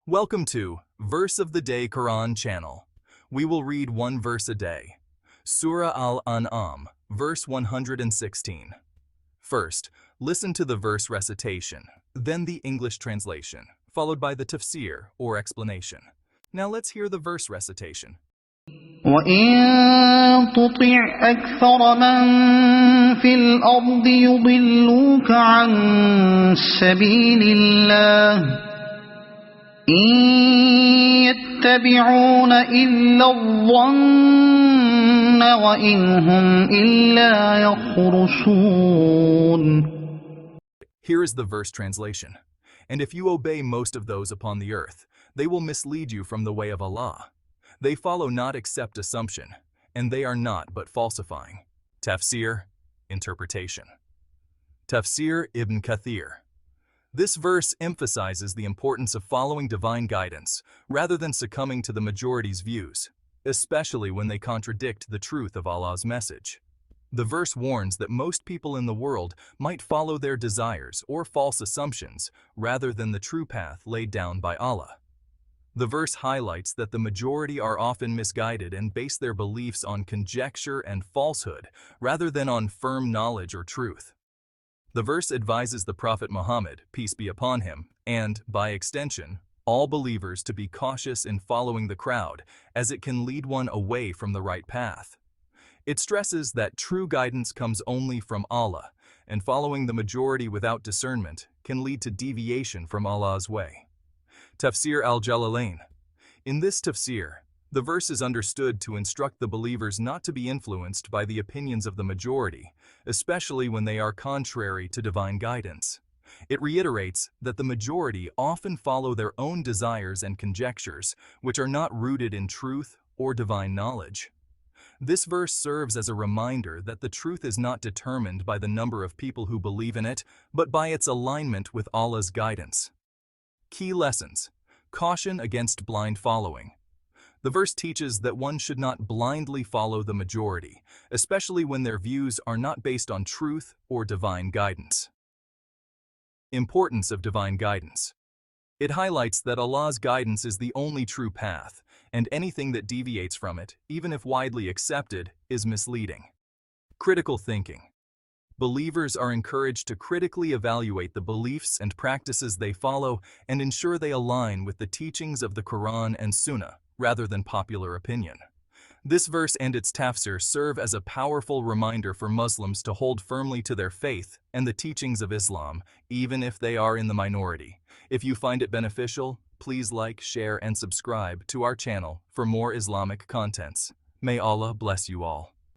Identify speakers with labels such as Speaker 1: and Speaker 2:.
Speaker 1: Welcome to Verse of the Day Quran channel. We will read one verse a day. Surah Al-An'am, verse 116. First, listen to the verse recitation, then the English translation, followed by the tafsir or explanation. Now let's hear the verse recitation.
Speaker 2: وَإِن تُطِعْ أَكْثَرَ مَن فِي الْأَرْضِ يُضِلُّوكَ عَن سَبِيلِ اللَّهِ إِن يَتَّبِعُونَ إِلَّا الظَّنَّ وَإِنْ هُمْ إِلَّا يَخْرُصُونَ.
Speaker 1: Here is the verse translation. And if you obey most of those upon the earth, they will mislead you from the way of Allah. They follow not except assumption, and they are not but falsifying. Tafsir, interpretation. Tafsir Ibn Kathir. This verse emphasizes the importance of following divine guidance rather than succumbing to the majority's views, especially when they contradict the truth of Allah's message. The verse warns that most people in the world might follow their desires or false assumptions rather than the true path laid down by Allah. The verse highlights that the majority are often misguided and base their beliefs on conjecture and falsehood rather than on firm knowledge or truth. The verse advises the Prophet Muhammad, peace be upon him, and, by extension, all believers to be cautious in following the crowd, as it can lead one away from the right path. It stresses that true guidance comes only from Allah, and following the majority without discernment can lead to deviation from Allah's way. Tafsir al-Jalalain. In this tafsir, the verse is understood to instruct the believers not to be influenced by the opinions of the majority, especially when they are contrary to divine guidance. It reiterates that the majority often follow their own desires and conjectures, which are not rooted in truth or divine knowledge. This verse serves as a reminder that the truth is not determined by the number of people who believe in it, but by its alignment with Allah's guidance. Key lessons. Caution against blind following. The verse teaches that one should not blindly follow the majority, especially when their views are not based on truth or divine guidance. Importance of divine guidance. It highlights that Allah's guidance is the only true path, and anything that deviates from it, even if widely accepted, is misleading. Critical thinking. Believers are encouraged to critically evaluate the beliefs and practices they follow and ensure they align with the teachings of the Quran and Sunnah, rather than popular opinion. This verse and its tafsir serve as a powerful reminder for Muslims to hold firmly to their faith and the teachings of Islam, even if they are in the minority. If you find it beneficial, please like, share, and subscribe to our channel for more Islamic contents. May Allah bless you all.